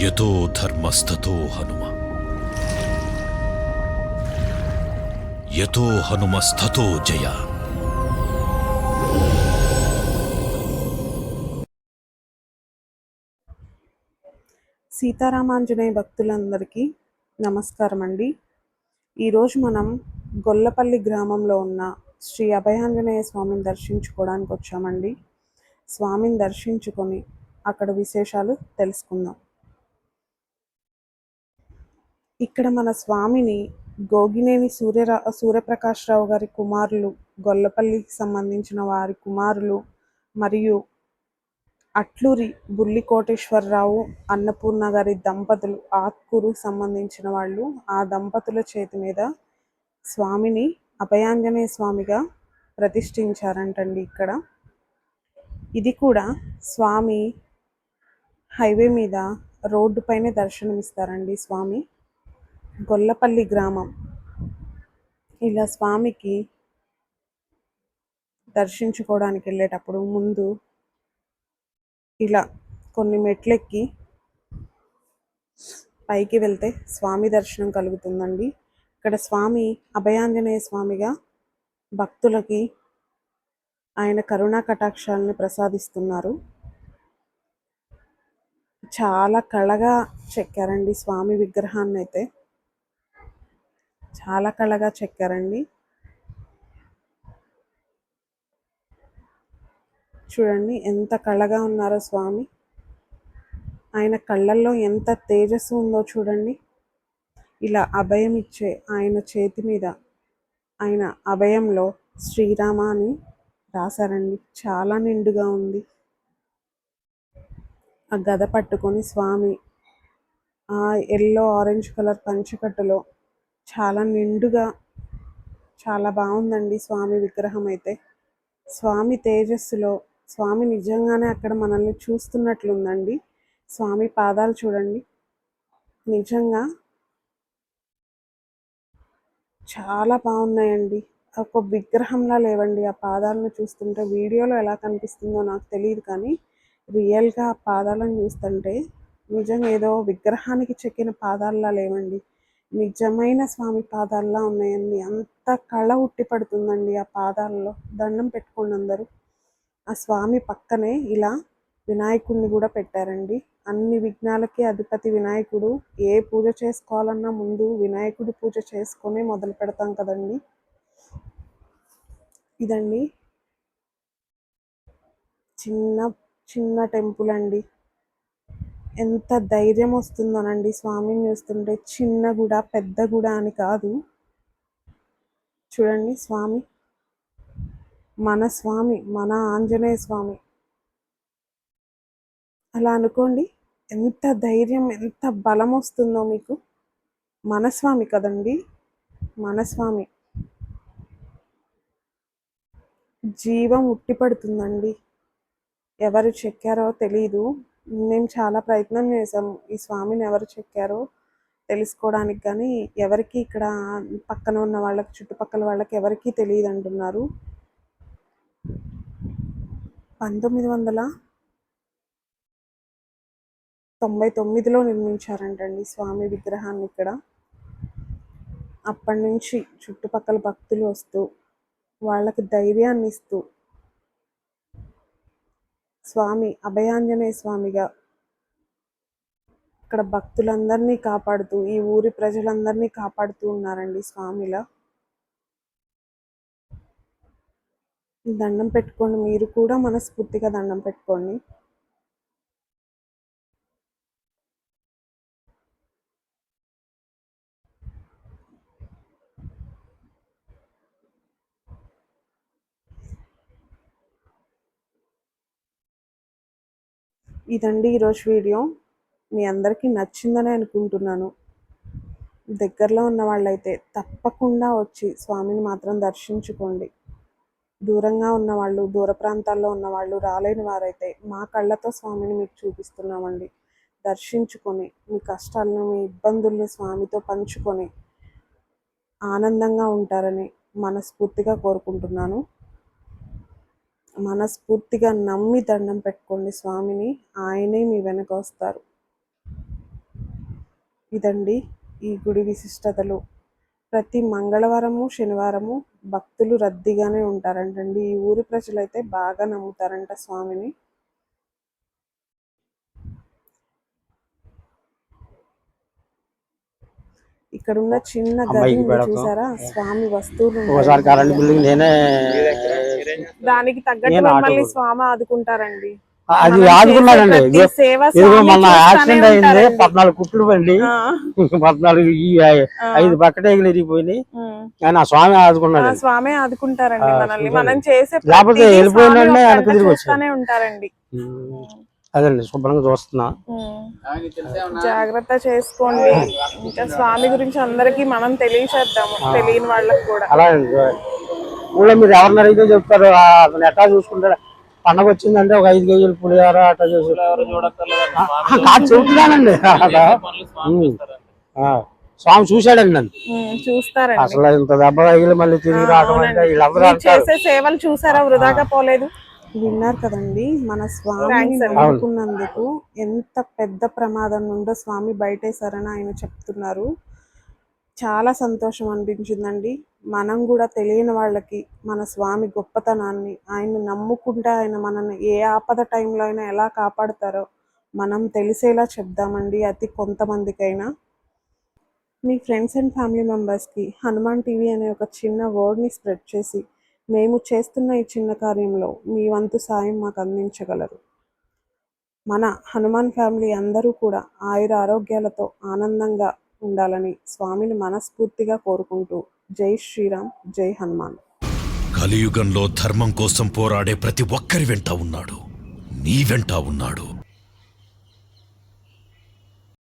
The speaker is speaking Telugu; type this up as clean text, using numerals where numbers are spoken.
యతో ధర్మస్తతో హనుమ, యతో హనుమస్తతో జయ. సీతారామాంజనేయ భక్తులందరికీ నమస్కారం అండి. ఈరోజు మనం గొల్లపల్లి గ్రామంలో ఉన్న శ్రీ అభయాంజనేయ స్వామిని దర్శించుకోవడానికి వచ్చామండి. స్వామిని దర్శించుకొని అక్కడ విశేషాలు తెలుసుకుందాం. ఇక్కడ మన స్వామిని గోగినేని సూర్యప్రకాశ్రావు గారి కుమారులు, గొల్లపల్లికి సంబంధించిన వారి కుమారులు మరియు అట్లూరి బుల్లికోటేశ్వరరావు అన్నపూర్ణ గారి దంపతులు, ఆత్కూరు సంబంధించిన వాళ్ళు, ఆ దంపతుల చేతి మీద స్వామిని అభయాంజనేయ స్వామిగా ప్రతిష్ఠించారంటండి. ఇక్కడ ఇది కూడా స్వామి హైవే మీద రోడ్డు పైనే దర్శనమిస్తారండి. స్వామి గొల్లపల్లి గ్రామం. ఇలా స్వామికి దర్శించుకోవడానికి వెళ్ళేటప్పుడు ముందు ఇలా కొన్ని మెట్లెక్కి పైకి వెళ్తే స్వామి దర్శనం కలుగుతుందండి. ఇక్కడ స్వామి అభయాంజనేయ స్వామిగా భక్తులకి ఆయన కరుణా కటాక్షాలను ప్రసాదిస్తున్నారు. చాలా కళగా చెక్కారండి స్వామి విగ్రహాన్ని. అయితే చాలా కళగా చెక్కారండి. చూడండి ఎంత కళగా ఉన్నారో స్వామి. ఆయన కళ్ళల్లో ఎంత తేజస్సు ఉందో చూడండి. ఇలా అభయం ఇచ్చే ఆయన చేతి మీద ఆయన అభయంలో శ్రీరామ అని రాశారండి. చాలా నిండుగా ఉంది. ఆ గద పట్టుకొని స్వామి ఆ ఎల్లో ఆరెంజ్ కలర్ పంచకట్టులో చాలా నిండుగా చాలా బాగుందండి స్వామి విగ్రహం. అయితే స్వామి తేజస్సులో స్వామి నిజంగానే అక్కడ మనల్ని చూస్తున్నట్లుందండి. స్వామి పాదాలు చూడండి, నిజంగా చాలా బాగున్నాయండి. ఒక విగ్రహంలా లేవండి ఆ పాదాలను చూస్తుంటే. వీడియోలో ఎలా కనిపిస్తుందో నాకు తెలియదు, కానీ రియల్గా ఆ పాదాలను చూస్తుంటే నిజంగా ఏదో విగ్రహానికి చెక్కిన పాదాల్లా లేవండి, నిజమైన స్వామి పాదాల్లా ఉన్నాయండి. అంత కళ ఉట్టి పడుతుందండి ఆ పాదాలలో. దండం పెట్టుకోండి అందరూ. ఆ స్వామి పక్కనే ఇలా వినాయకుడిని కూడా పెట్టారండి. అన్ని విఘ్నాలకి అధిపతి వినాయకుడు. ఏ పూజ చేసుకోవాలన్నా ముందు వినాయకుడి పూజ చేసుకొని మొదలు పెడతాం కదండి. ఇదండి చిన్న చిన్న టెంపుల్ అండి. ఎంత ధైర్యం వస్తుందోనండి స్వామిని చూస్తుంటే. చిన్న గుడ పెద్ద గుడ అని కాదు. చూడండి స్వామి, మన ఆంజనేయ స్వామి. అలా అనుకోండి, ఎంత ధైర్యం, ఎంత బలం వస్తుందో మీకు. మన స్వామి కదండి, మన స్వామి. జీవం ఉట్టిపడుతుందండి. ఎవరు చెక్కారో తెలీదు. మేము చాలా ప్రయత్నం చేసాము ఈ స్వామిని ఎవరు చెక్కారో తెలుసుకోవడానికి, కానీ ఎవరికి ఇక్కడ పక్కన ఉన్న వాళ్ళకి, చుట్టుపక్కల వాళ్ళకి ఎవరికీ తెలియదు అంటున్నారు. 1999లో నిర్మించారంటండి స్వామి విగ్రహాన్ని ఇక్కడ. అప్పటి నుంచి చుట్టుపక్కల భక్తులు వస్తూ వాళ్ళకి ధైర్యాన్ని ఇస్తూ స్వామి అభయాంజనేయ స్వామిగా ఇక్కడ భక్తులందరినీ కాపాడుతూ, ఈ ఊరి ప్రజలందరినీ కాపాడుతూ ఉన్నారండి స్వామిలా. దండం పెట్టుకోండి, మీరు కూడా మనస్ఫూర్తిగా దండం పెట్టుకోండి. ఇదండి ఈరోజు వీడియో. మీ అందరికీ నచ్చిందని అనుకుంటున్నాను. దగ్గరలో ఉన్న వాళ్ళైతే తప్పకుండా వచ్చి స్వామిని మాత్రం దర్శించుకోండి. దూరంగా ఉన్నవాళ్ళు, దూర ప్రాంతాల్లో ఉన్నవాళ్ళు, రాలేని వారైతే మా కళ్ళతో స్వామిని మీకు చూపిస్తున్నామండి. దర్శించుకొని మీ కష్టాలను, మీ ఇబ్బందుల్ని స్వామితో పంచుకొని ఆనందంగా ఉంటారని మనస్ఫూర్తిగా కోరుకుంటున్నాను. మనస్ఫూర్తిగా నమ్మి దండం పెట్టుకోండి స్వామిని. ఆయనే మీ వెనక వస్తారు. ఇదండి ఈ గుడి విశిష్టతలు. ప్రతి మంగళవారము శనివారము భక్తులు రద్దీగానే ఉంటారంటండి. ఈ ఊరి ప్రజలైతే బాగా నమ్ముతారంట స్వామిని. ఇక్కడున్న చిన్న గది అమ్మాయికి ఉంది పెడతాం. చూసారా, స్వామి వస్తువులు ఉంటాయి. ఒకసారి కరెంట్ బిల్డింగ్ నేనే దానికి తగ్గట్టు నేను మిమ్మల్ని ఆటో స్వామి ఆదుకుంటారండి. అది మనం ఆదుకున్నాడండి. చేసే ప్రతి సేవ ఇదిగో స్వామి మొన్న చూస్తానే యాక్సిడెంట్ అయింది, ఉంటారండి. 14 కుట్లు పండి, ఆ, 14 5 బక్కటేగులు ఇరిగిపోయినాయి. ఆయన ఆ స్వామి ఆ ఆదుకున్నాడు. స్వామి ఆదుకుంటారండి మనల్ని. చూశాను. మనం చేసే లేకపోతే ప్రతిదీ వెళ్ళిపోయిన స్వామి వెంటనే ఒక వెనక్కి గంట తిరిగి వచ్చాను. చూస్తానే ఉంటారండి. అదండి శుభ్రంగా చూస్తున్నా. జాగ్రత్త చేసుకోండి. ఇంకా స్వామి గురించి అందరికి మనం తెలియచేద్దాము, తెలియని వాళ్ళకి కూడా. అలా ఊళ్ళో మీరు ఎవరిని అడిగితే చెప్తారు, అతను ఎట్టా చూసుకుంటాడు. పండగ వచ్చిందంటే ఒక 5 కేజీలు పులిహోర అట్టా చేసి కాదు చెబుతున్నానండి. స్వామి చూశాడండి నన్ను. చూస్తారండి. అసలు ఇంత దెబ్బ తగిలి మళ్ళీ తిరిగి రావడం అంటే వీళ్ళందరూ మీరు చేసే సేవలు చూసారా, వృధాగా పోలేదు. విన్నారు కదండి, మన స్వామిని నమ్ముకున్నందుకు ఎంత పెద్ద ప్రమాదం నుండో స్వామి బయటేశారని ఆయన చెప్తున్నారు. చాలా సంతోషం అనిపించిందండి. మనం కూడా తెలియని వాళ్ళకి మన స్వామి గొప్పతనాన్ని, ఆయన్ని నమ్ముకుంటే ఆయన మనల్ని ఏ ఆపద టైంలో అయినా ఎలా కాపాడుతారో మనం తెలిసేలా చెప్దామండి, అతి కొంతమందికైనా. మీ ఫ్రెండ్స్ అండ్ ఫ్యామిలీ మెంబర్స్కి హనుమాన్ టీవీ అనే ఒక చిన్న వర్డ్ని స్ప్రెడ్ చేసి మేము చేస్తున్న ఈ చిన్న కార్యంలో మీ వంతు సాయం మాకు అందించగలరు. మన హనుమాన్ ఫ్యామిలీ అందరూ కూడా ఆయుర ఆరోగ్యాలతో ఆనందంగా ఉండాలని స్వామిని మనస్ఫూర్తిగా కోరుకుంటూ జై శ్రీరామ్, జై హనుమాన్. కలియుగంలో ధర్మం కోసం పోరాడే ప్రతి ఒక్కరి వెంట ఉన్నాడు. నీ వెంట ఉన్నాడు.